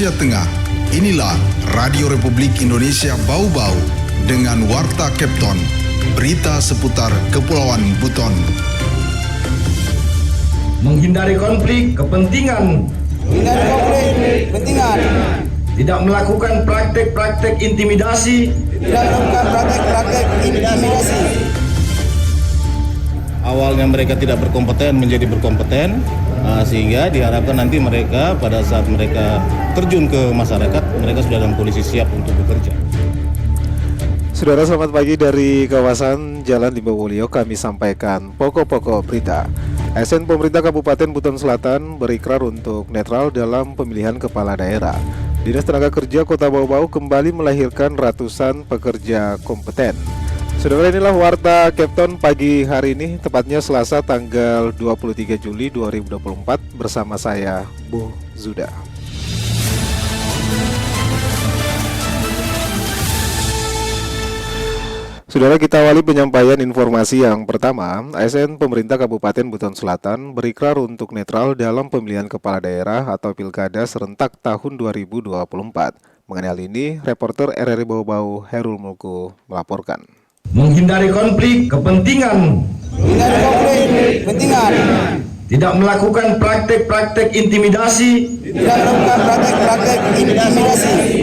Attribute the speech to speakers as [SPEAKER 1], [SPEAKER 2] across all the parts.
[SPEAKER 1] Asia Tengah. Inilah Radio Republik Indonesia Bau-Bau dengan Warta Kepton, berita seputar Kepulauan Buton.
[SPEAKER 2] Menghindari konflik kepentingan. Tidak melakukan praktek-praktek intimidasi.
[SPEAKER 3] Awalnya mereka tidak berkompeten menjadi berkompeten, sehingga diharapkan nanti mereka pada saat mereka terjun ke masyarakat, mereka sudah dalam kondisi siap untuk bekerja.
[SPEAKER 4] Saudara, selamat pagi dari kawasan Jalan Limbawulio. Kami sampaikan pokok-pokok berita. ASN pemerintah Kabupaten Buton Selatan berikrar untuk netral dalam pemilihan kepala daerah. Dinas Tenaga Kerja Kota Bau-Bau kembali melahirkan ratusan pekerja kompeten. Saudara, inilah Warta Kepton pagi hari ini, tepatnya Selasa tanggal 23 Juli 2024 bersama saya, Bu Zuda. Saudara, kita awali penyampaian informasi yang pertama. ASN pemerintah Kabupaten Buton Selatan berikrar untuk netral dalam pemilihan kepala daerah atau pilkada serentak tahun 2024. Mengenai hal ini, reporter RRI Bau-Bau Herul Mulku melaporkan.
[SPEAKER 2] Menghindari konflik kepentingan. Tidak melakukan praktek-praktek intimidasi.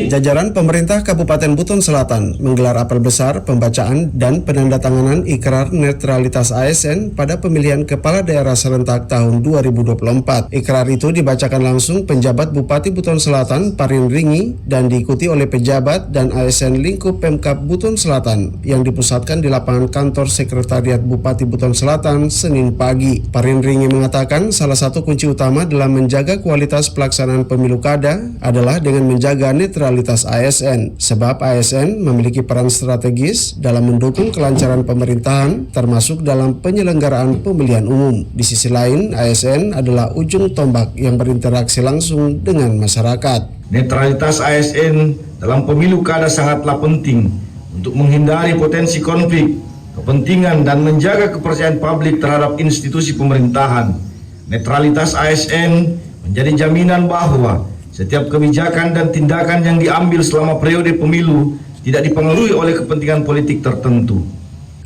[SPEAKER 5] Jajaran pemerintah Kabupaten Buton Selatan menggelar apel besar pembacaan dan penandatanganan ikrar netralitas ASN pada pemilihan kepala daerah serentak tahun 2024. Ikrar itu dibacakan langsung penjabat Bupati Buton Selatan Parin Ringi dan diikuti oleh pejabat dan ASN lingkup Pemkab Buton Selatan yang dipusatkan di lapangan kantor Sekretariat Bupati Buton Selatan Senin pagi. Parin Ringi mengatakan salah satu kunci utama dalam menjaga kualitas pelaksanaan pemilu kada adalah dengan menjaga netralitas ASN, sebab ASN memiliki peran strategis dalam mendukung kelancaran pemerintahan termasuk dalam penyelenggaraan pemilihan umum. Di sisi lain, ASN adalah ujung tombak yang berinteraksi langsung dengan masyarakat.
[SPEAKER 2] Netralitas ASN dalam pemilu kada sangatlah penting untuk menghindari potensi konflik kepentingan dan menjaga kepercayaan publik terhadap institusi pemerintahan. Netralitas ASN menjadi jaminan bahwa setiap kebijakan dan tindakan yang diambil selama periode pemilu tidak dipengaruhi oleh kepentingan politik tertentu.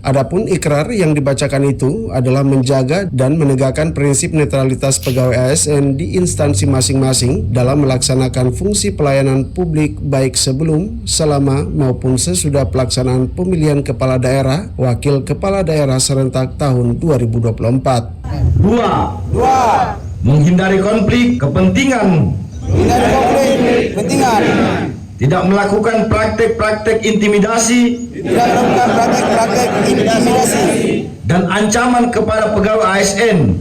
[SPEAKER 5] Adapun ikrar yang dibacakan itu adalah menjaga dan menegakkan prinsip netralitas pegawai ASN di instansi masing-masing dalam melaksanakan fungsi pelayanan publik baik sebelum, selama maupun sesudah pelaksanaan pemilihan kepala daerah, wakil kepala daerah serentak tahun 2024.
[SPEAKER 2] 2. Menghindari konflik kepentingan. Tidak melakukan praktek-praktek intimidasi. Dan ancaman kepada pegawai ASN.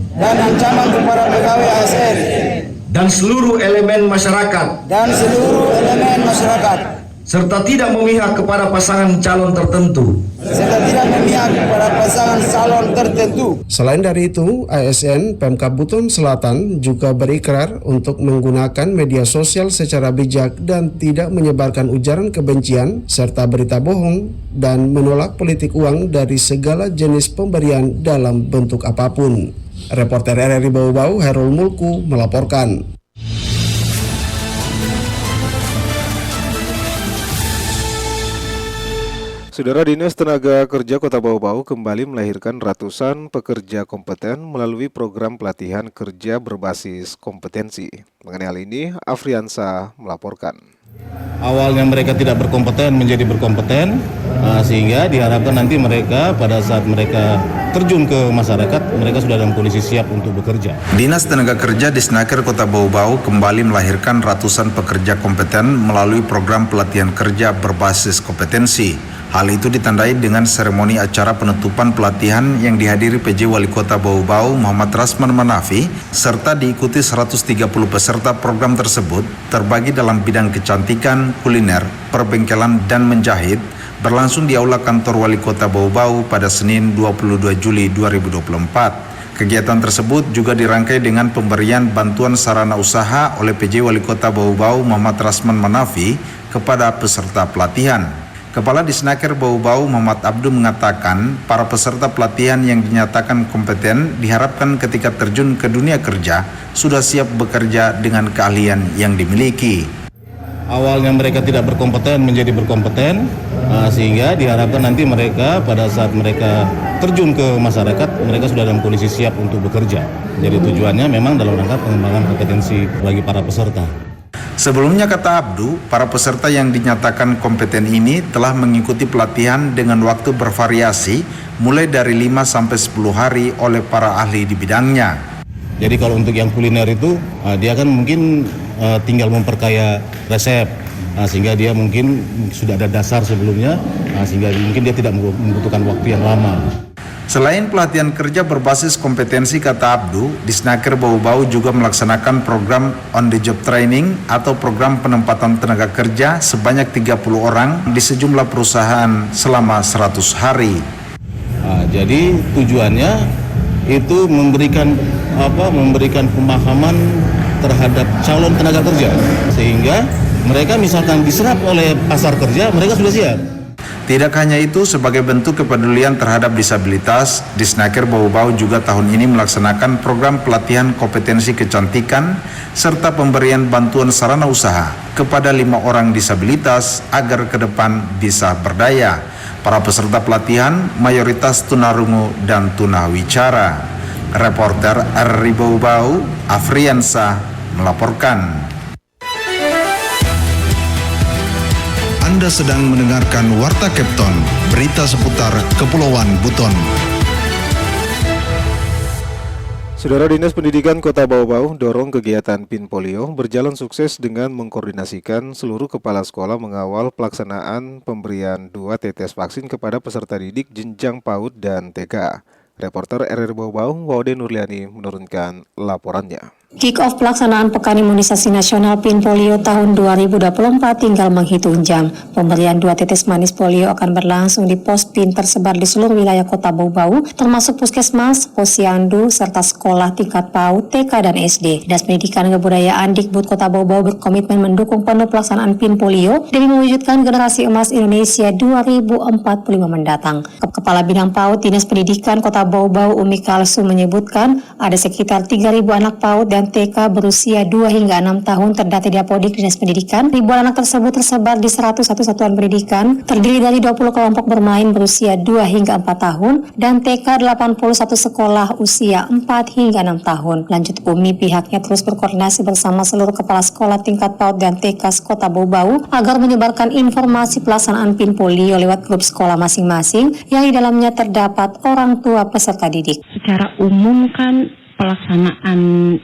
[SPEAKER 2] Dan seluruh elemen masyarakat. Serta tidak memihak kepada pasangan calon tertentu.
[SPEAKER 5] Selain dari itu, ASN Pemkab Buton Selatan juga berikrar untuk menggunakan media sosial secara bijak dan tidak menyebarkan ujaran kebencian serta berita bohong dan menolak politik uang dari segala jenis pemberian dalam bentuk apapun. Reporter RRI Bau-Bau Herul Mulku melaporkan.
[SPEAKER 4] Saudara, Dinas Tenaga Kerja Kota Bau-Bau kembali melahirkan ratusan pekerja kompeten melalui program pelatihan kerja berbasis kompetensi. Mengenai hal ini, Afriansa melaporkan.
[SPEAKER 3] Awalnya mereka tidak berkompeten menjadi berkompeten, sehingga diharapkan nanti mereka pada saat mereka terjun ke masyarakat, mereka sudah dalam kondisi siap untuk bekerja.
[SPEAKER 1] Dinas Tenaga Kerja Disnaker Kota Bau-Bau kembali melahirkan ratusan pekerja kompeten melalui program pelatihan kerja berbasis kompetensi. Hal itu ditandai dengan seremoni acara penutupan pelatihan yang dihadiri PJ Wali Kota Bau-Bau Muhammad Rasman Manafi, serta diikuti 130 peserta program tersebut terbagi dalam bidang kecantikan, kuliner, perbengkelan, dan menjahit, berlangsung di Aula Kantor Wali Kota Bau-Bau pada Senin 22 Juli 2024. Kegiatan tersebut juga dirangkai dengan pemberian bantuan sarana usaha oleh PJ Wali Kota Bau-Bau Muhammad Rasman Manafi kepada peserta pelatihan. Kepala Disnaker Bau-Bau Muhammad Abdu mengatakan para peserta pelatihan yang dinyatakan kompeten diharapkan ketika terjun ke dunia kerja sudah siap bekerja dengan keahlian yang dimiliki.
[SPEAKER 3] awalnya mereka tidak berkompeten menjadi berkompeten, sehingga diharapkan nanti mereka pada saat mereka terjun ke masyarakat, mereka sudah dalam kondisi siap untuk bekerja. Jadi tujuannya memang dalam rangka pengembangan kompetensi bagi para peserta.
[SPEAKER 1] Sebelumnya, kata Abdu, para peserta yang dinyatakan kompeten ini telah mengikuti pelatihan dengan waktu bervariasi mulai dari 5 sampai 10 hari oleh para ahli di bidangnya.
[SPEAKER 3] Jadi kalau untuk yang kuliner itu, dia kan mungkin tinggal memperkaya resep, sehingga dia mungkin sudah ada dasar sebelumnya, sehingga mungkin dia tidak membutuhkan waktu yang lama.
[SPEAKER 1] Selain pelatihan kerja berbasis kompetensi, kata Abdu, Disnaker Bau-Bau juga melaksanakan program on the job training atau program penempatan tenaga kerja sebanyak 30 orang di sejumlah perusahaan selama 100 hari.
[SPEAKER 3] Jadi tujuannya itu memberikan pemahaman terhadap calon tenaga kerja, sehingga mereka misalkan diserap oleh pasar kerja, mereka sudah siap.
[SPEAKER 1] Tidak hanya itu, sebagai bentuk kepedulian terhadap disabilitas, Disnaker Bau-Bau juga tahun ini melaksanakan program pelatihan kompetensi kecantikan serta pemberian bantuan sarana usaha kepada 5 orang disabilitas agar ke depan bisa berdaya. Para peserta pelatihan mayoritas tunarungu dan tunawicara. Reporter RRI Bau-Bau, Afriansa, melaporkan. Anda sedang mendengarkan Warta Kepton, berita seputar Kepulauan Buton.
[SPEAKER 4] Saudara, Dinas Pendidikan Kota Bau-Bau dorong kegiatan PIN Polio berjalan sukses dengan mengkoordinasikan seluruh kepala sekolah mengawal pelaksanaan pemberian 2 tetes vaksin kepada peserta didik jenjang PAUD dan TK. Reporter RRI Bau-Bau, Waude Nurliani, menurunkan laporannya.
[SPEAKER 6] Kick-off pelaksanaan Pekan Imunisasi Nasional PIN Polio tahun 2024 tinggal menghitung jam. Pemberian 2 tetes manis polio akan berlangsung di pos PIN tersebar di seluruh wilayah Kota Bau-Bau, termasuk puskesmas, posyandu, serta sekolah tingkat PAUD, TK, dan SD. Dinas Pendidikan dan Kebudayaan Dikbud Kota Bau-Bau berkomitmen mendukung penuh pelaksanaan PIN Polio demi mewujudkan generasi emas Indonesia 2045 mendatang. Kepala Bidang PAUD Dinas Pendidikan Kota Bau-Bau, Umi Kalsu, menyebutkan ada sekitar 3.000 anak PAUD dan TK berusia 2 hingga 6 tahun terdata di Apodik Dinas Pendidikan. Ribuan anak tersebut tersebar di 101 satuan pendidikan, terdiri dari 20 kelompok bermain berusia 2 hingga 4 tahun, dan TK 81 sekolah usia 4 hingga 6 tahun. Lanjut Umi, pihaknya terus berkoordinasi bersama seluruh kepala sekolah tingkat PAUD dan TK Kota Bau-Bau agar menyebarkan informasi pelaksanaan PIN Polio lewat grup sekolah masing-masing yang di dalamnya terdapat orang tua peserta didik.
[SPEAKER 7] Secara umum kan pelaksanaan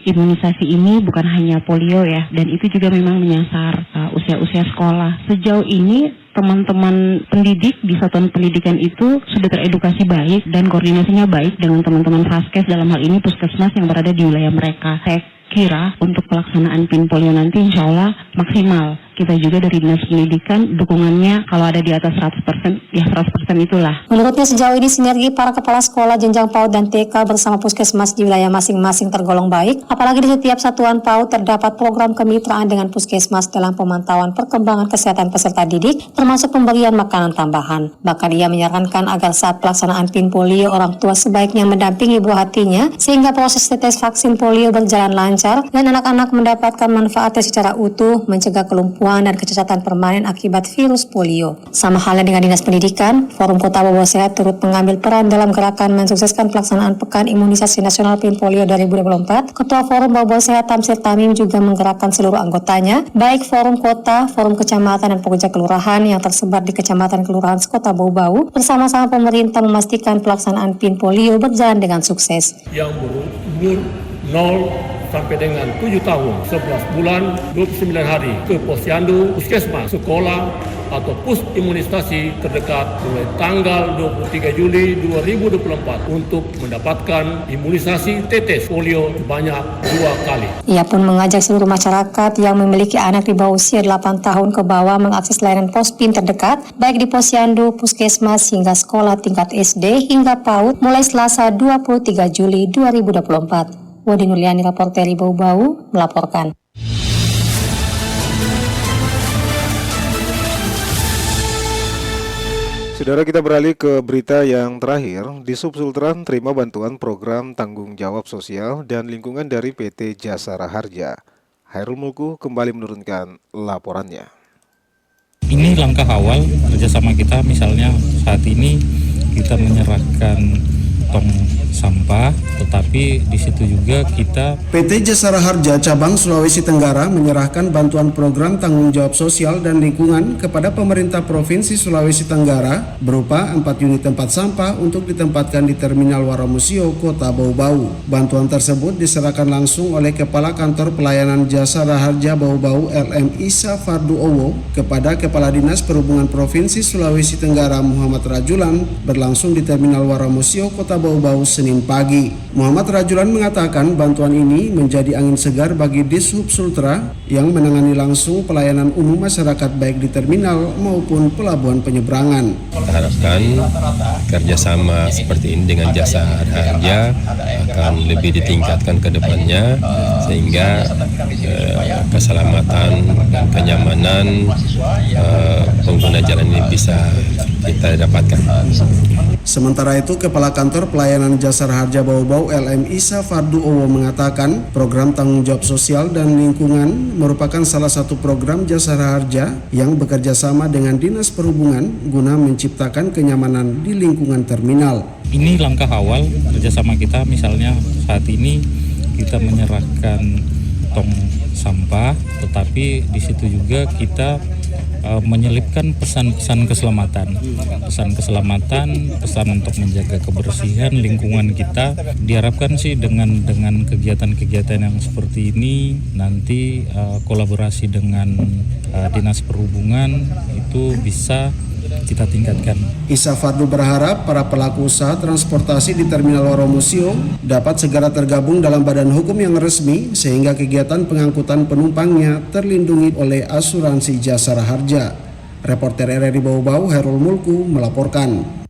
[SPEAKER 7] imunisasi ini bukan hanya polio ya, dan itu juga memang menyasar usia-usia sekolah. Sejauh ini teman-teman pendidik di satuan pendidikan itu sudah teredukasi baik dan koordinasinya baik dengan teman-teman Faskes, dalam hal ini puskesmas yang berada di wilayah mereka. Saya kira untuk pelaksanaan PIN polio nanti insya Allah maksimal. Kita juga dari Dinas Pendidikan dukungannya kalau ada di atas 100%, ya 100% itulah.
[SPEAKER 6] Menurutnya sejauh ini sinergi para kepala sekolah jenjang PAUD dan TK bersama puskesmas di wilayah masing-masing tergolong baik, apalagi di setiap satuan PAUD terdapat program kemitraan dengan puskesmas dalam pemantauan perkembangan kesehatan peserta didik, termasuk pemberian makanan tambahan. Bahkan ia menyarankan agar saat pelaksanaan PIN polio orang tua sebaiknya mendampingi buah hatinya sehingga proses tetes vaksin polio berjalan lancar dan anak-anak mendapatkan manfaatnya secara utuh, mencegah kelumpuhan dan kecacatan permanen akibat virus polio. Sama halnya dengan Dinas Pendidikan, Forum Kota Bau-Bau Sehat turut mengambil peran dalam gerakan mensukseskan pelaksanaan Pekan Imunisasi Nasional PIN Polio 2024. Ketua Forum Bau-Bau Sehat Tamsir Tamim juga menggerakkan seluruh anggotanya, baik Forum Kota, Forum Kecamatan, dan Pekerja Kelurahan yang tersebar di Kecamatan Kelurahan Kota Bau-Bau, bersama-sama pemerintah memastikan pelaksanaan PIN Polio berjalan dengan sukses.
[SPEAKER 8] Yang berumur 0 sampai dengan 7 tahun, 11 bulan, 29 hari ke posyandu, puskesmas, sekolah, atau pus imunisasi terdekat mulai tanggal 23 Juli 2024 untuk mendapatkan imunisasi tetes polio sebanyak 2 kali.
[SPEAKER 6] Ia pun mengajak seluruh masyarakat yang memiliki anak di bawah usia 8 tahun ke bawah mengakses layanan pos PIN terdekat, baik di posyandu, puskesmas, hingga sekolah tingkat SD hingga PAUD mulai Selasa 23 Juli 2024. Waude Nurliani, reporter Bau-Bau, melaporkan.
[SPEAKER 4] Saudara, kita beralih ke berita yang terakhir. Di Subsultran terima bantuan program tanggung jawab sosial dan lingkungan dari PT Jasara Harja. Hairul Mulku kembali menurunkan laporannya.
[SPEAKER 9] Ini langkah awal kerjasama kita, misalnya saat ini kita menyerahkan tong sampah, tetapi di situ juga kita
[SPEAKER 5] PT Jasara Harja Cabang Sulawesi Tenggara menyerahkan bantuan program tanggung jawab sosial dan lingkungan kepada pemerintah Provinsi Sulawesi Tenggara berupa 4 unit tempat sampah untuk ditempatkan di Terminal Waramusio, Kota Bau-Bau. Bantuan tersebut diserahkan langsung oleh Kepala Kantor Pelayanan Jasara Harja Bau-Bau LM Isa Fardu Owo kepada Kepala Dinas Perhubungan Provinsi Sulawesi Tenggara Muhammad Rajulan berlangsung di Terminal Waramusio, Kota Bau-Bau Senin pagi. Muhammad Rajulan mengatakan bantuan ini menjadi angin segar bagi Dishub Sultra yang menangani langsung pelayanan umum masyarakat baik di terminal maupun pelabuhan penyeberangan.
[SPEAKER 10] Kita harapkan kerjasama seperti ini dengan Jasa Harja akan lebih ditingkatkan ke depannya sehingga keselamatan dan kenyamanan pengguna jalan ini bisa kita dapatkan.
[SPEAKER 5] Sementara itu, Kepala Kantor Pelayanan Jasara Harja Bau-Bau LM Isa Fardu Owo mengatakan program tanggung jawab sosial dan lingkungan merupakan salah satu program Jasara Harja yang bekerja sama dengan Dinas Perhubungan guna menciptakan kenyamanan di lingkungan terminal.
[SPEAKER 9] ini langkah awal kerjasama kita, misalnya saat ini kita menyerahkan tong sampah, tetapi di situ juga kita menyelipkan pesan-pesan keselamatan, pesan untuk menjaga kebersihan lingkungan kita. Diharapkan sih dengan kegiatan-kegiatan yang seperti ini nanti kolaborasi dengan Dinas Perhubungan itu bisa kita tingkatkan.
[SPEAKER 5] Isa Fardu berharap para pelaku usaha transportasi di Terminal Waramusio dapat segera tergabung dalam badan hukum yang resmi sehingga kegiatan pengangkutan penumpangnya terlindungi oleh asuransi Jasara Harja. Reporter RRI Bau-Bau Hairul Mulku melaporkan.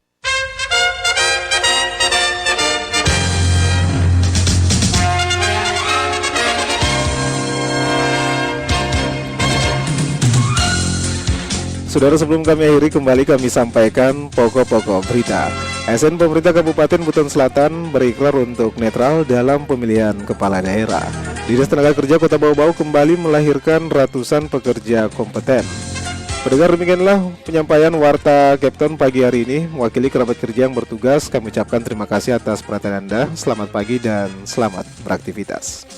[SPEAKER 4] Saudara, sebelum kami akhiri, kembali kami sampaikan pokok-pokok berita. ASN Pemerintah Kabupaten Buton Selatan berikrar untuk netral dalam pemilihan kepala daerah. Dinas Tenaga Kerja Kota Bau-Bau kembali melahirkan ratusan pekerja kompeten. Pendengar, demikianlah penyampaian Warta Captain pagi hari ini. Mewakili kerabat kerja yang bertugas, kami ucapkan terima kasih atas perhatian Anda. Selamat pagi dan selamat beraktivitas.